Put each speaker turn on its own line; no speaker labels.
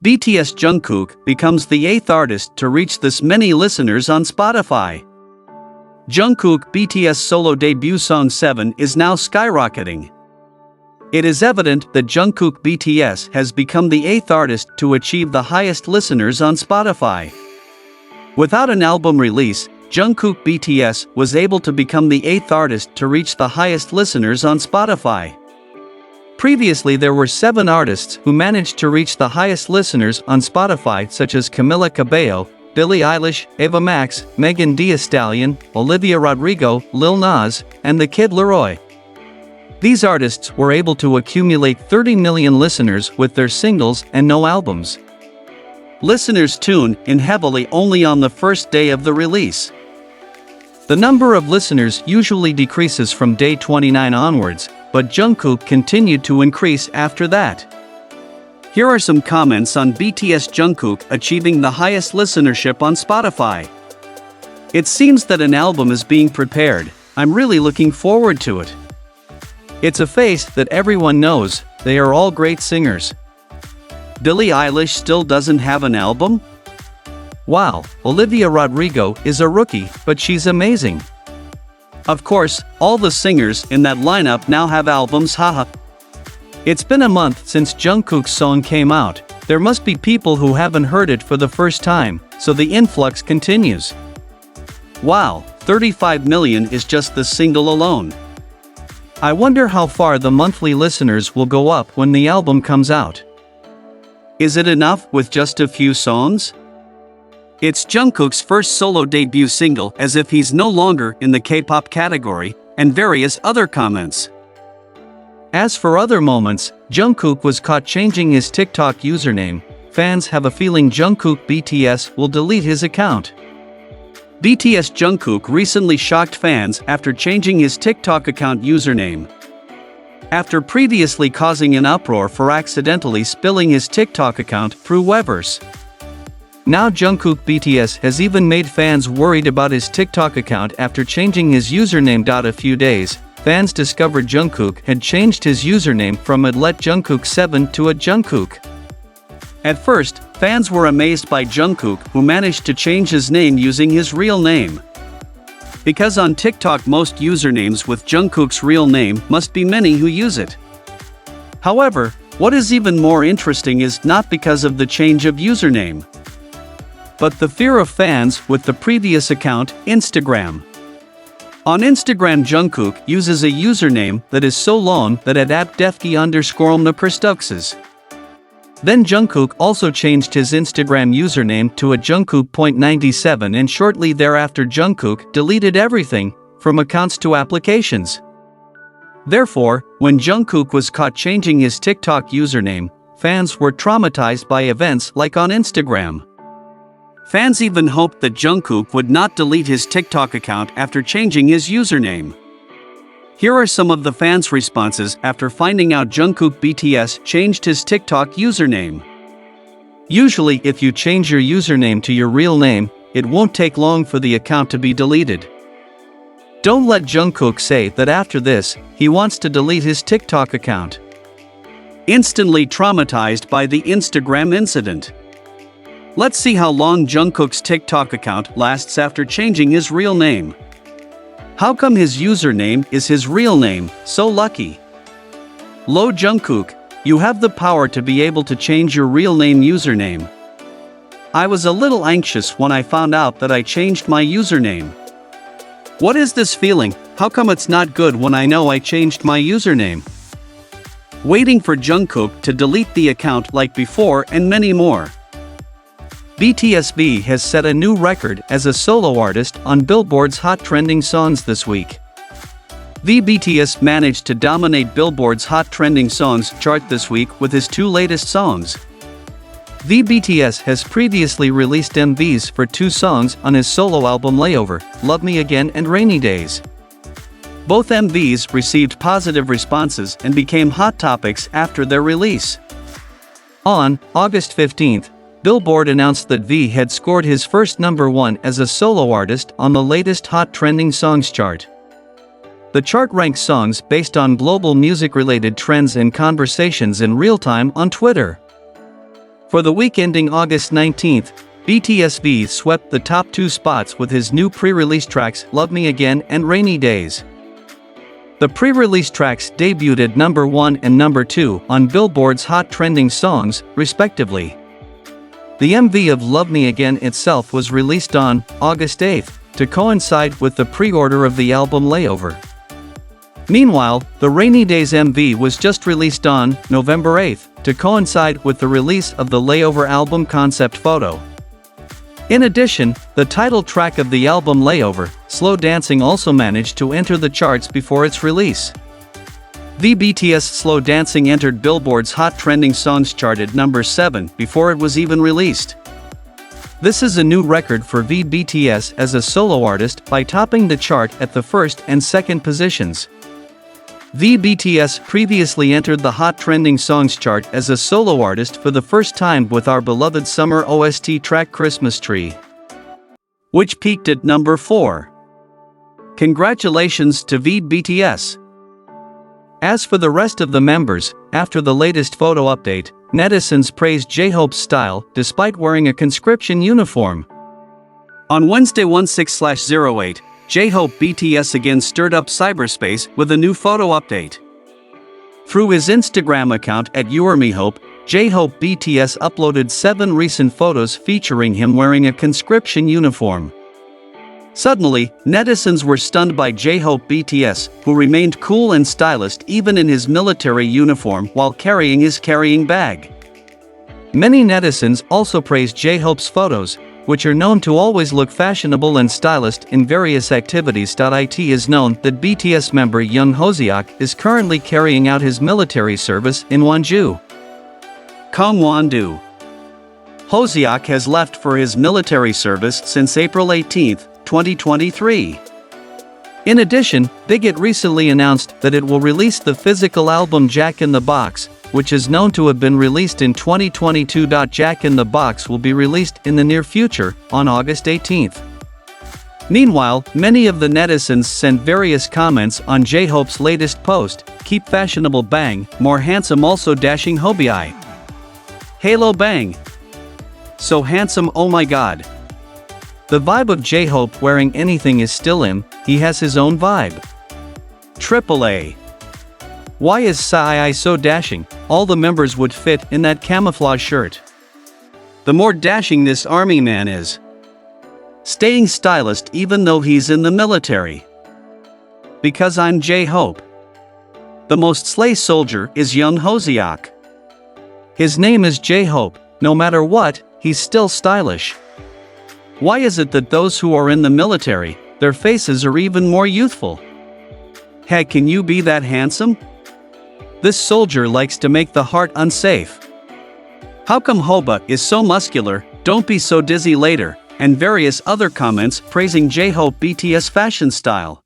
BTS Jungkook becomes the 8th artist to reach this many listeners on Spotify. Jungkook BTS solo debut song 7 is now skyrocketing. It is evident that Jungkook BTS has become the 8th artist to achieve the highest listeners on Spotify. Without an album release, Jungkook BTS was able to become the 8th artist to reach the highest listeners on Spotify. Previously there were 7 artists who managed to reach the highest listeners on Spotify, such as Camila Cabello, Billie Eilish, Ava Max, Megan Thee Stallion, Olivia Rodrigo, Lil Nas, and The Kid Laroi. These artists were able to accumulate 30 million listeners with their singles and no albums. Listeners tune in heavily only on the first day of the release. The number of listeners usually decreases from day 29 onwards, but Jungkook continued to increase after that. Here are some comments on BTS Jungkook achieving the highest listenership on Spotify. It seems that an album is being prepared. I'm really looking forward to it. It's a face that everyone knows, they are all great singers. Billie Eilish still doesn't have an album? Wow, Olivia Rodrigo is a rookie, but she's amazing. Of course, all the singers in that lineup now have albums, haha. It's been a month since Jungkook's song came out. There must be people who haven't heard it for the first time, so the influx continues. Wow, 35 million is just the single alone. I wonder how far the monthly listeners will go up when the album comes out. Is it enough with just a few songs? It's Jungkook's first solo debut single, as if he's no longer in the K-pop category, and various other comments. As for other moments, Jungkook was caught changing his TikTok username. Fans have a feeling Jungkook BTS will delete his account. BTS Jungkook recently shocked fans after changing his TikTok account username. After previously causing an uproar for accidentally spilling his TikTok account through Weverse. Now Jungkook BTS has even made fans worried about his TikTok account after changing his username. A few days, fans discovered Jungkook had changed his username from @Jungkook7 to @Jungkook. At first, fans were amazed by Jungkook, who managed to change his name using his real name. Because on TikTok most usernames with Jungkook's real name must be many who use it. However, what is even more interesting is not because of the change of username, but the fear of fans with the previous account, Instagram. On Instagram, Jungkook uses a username that is so long that @Defki_Mnaprstuxes. Then Jungkook also changed his Instagram username to @Jungkook.97, and shortly thereafter Jungkook deleted everything, from accounts to applications. Therefore, when Jungkook was caught changing his TikTok username, fans were traumatized by events like on Instagram. Fans even hoped that Jungkook would not delete his TikTok account after changing his username. Here are some of the fans' responses after finding out Jungkook BTS changed his TikTok username. Usually if you change your username to your real name, it won't take long for the account to be deleted. Don't let Jungkook say that after this, he wants to delete his TikTok account. Instantly traumatized by the Instagram incident. Let's see how long Jungkook's TikTok account lasts after changing his real name. How come his username is his real name? So lucky. Lo Jungkook, you have the power to be able to change your real name username. I was a little anxious when I found out that I changed my username. What is this feeling? How come it's not good when I know I changed my username? Waiting for Jungkook to delete the account like before, and many more. BTS has set a new record as a solo artist on Billboard's Hot Trending Songs this week. BTS managed to dominate Billboard's Hot Trending Songs chart this week with his 2 latest songs. BTS has previously released MVs for 2 songs on his solo album Layover, Love Me Again and Rainy Days. Both MVs received positive responses and became hot topics after their release. On August 15th, Billboard announced that V had scored his first #1 as a solo artist on the latest Hot Trending Songs chart. The chart ranks songs based on global music-related trends and conversations in real time on Twitter. For the week ending August 19th, BTS swept the top 2 spots with his new pre-release tracks Love Me Again and Rainy Days. The pre-release tracks debuted at number 1 and number 2 on Billboard's Hot Trending Songs, respectively. The MV of Love Me Again itself was released on August 8th, to coincide with the pre-order of the album Layover. Meanwhile, the Rainy Days MV was just released on November 8th, to coincide with the release of the Layover album concept photo. In addition, the title track of the album Layover, Slow Dancing, also managed to enter the charts before its release. The BTS Slow Dancing entered Billboard's Hot Trending Songs chart at number 7 before it was even released. This is a new record for BTS as a solo artist by topping the chart at the first and second positions. BTS previously entered the Hot Trending Songs chart as a solo artist for the first time with our beloved summer OST track Christmas Tree, which peaked at number 4. Congratulations to BTS. As for the rest of the members, after the latest photo update, netizens praised J-Hope's style despite wearing a conscription uniform. On Wednesday 16/08, J-Hope BTS again stirred up cyberspace with a new photo update. Through his Instagram account at YourMeHope, J-Hope BTS uploaded 7 recent photos featuring him wearing a conscription uniform. Suddenly, netizens were stunned by J-Hope BTS, who remained cool and stylish even in his military uniform while carrying his carrying bag. Many netizens also praised J-Hope's photos, which are known to always look fashionable and stylish in various activities. It is known that BTS member Young Hoseok is currently carrying out his military service in Wonju, Gangwon-do. Hoseok has left for his military service since April 18, 2023. In addition, Bigot recently announced that it will release the physical album Jack in the Box, which is known to have been released in 2022. Jack in the Box will be released in the near future, on August 18th. Meanwhile, many of the netizens sent various comments on J-Hope's latest post, Keep Fashionable Bang, More Handsome also dashing Hobie. Halo Bang. So handsome, oh my god. The vibe of J-Hope wearing anything is still him, he has his own vibe. AAA. Why is Psy so dashing? All the members would fit in that camouflage shirt. The more dashing this army man is. Staying stylish even though he's in the military. Because I'm J-Hope. The most slay soldier is Young Hoseok. His name is J-Hope, no matter what, he's still stylish. Why is it that those who are in the military, their faces are even more youthful? Heck, can you be that handsome? This soldier likes to make the heart unsafe. How come Hoba is so muscular, don't be so dizzy later, and various other comments praising J-Hope BTS fashion style.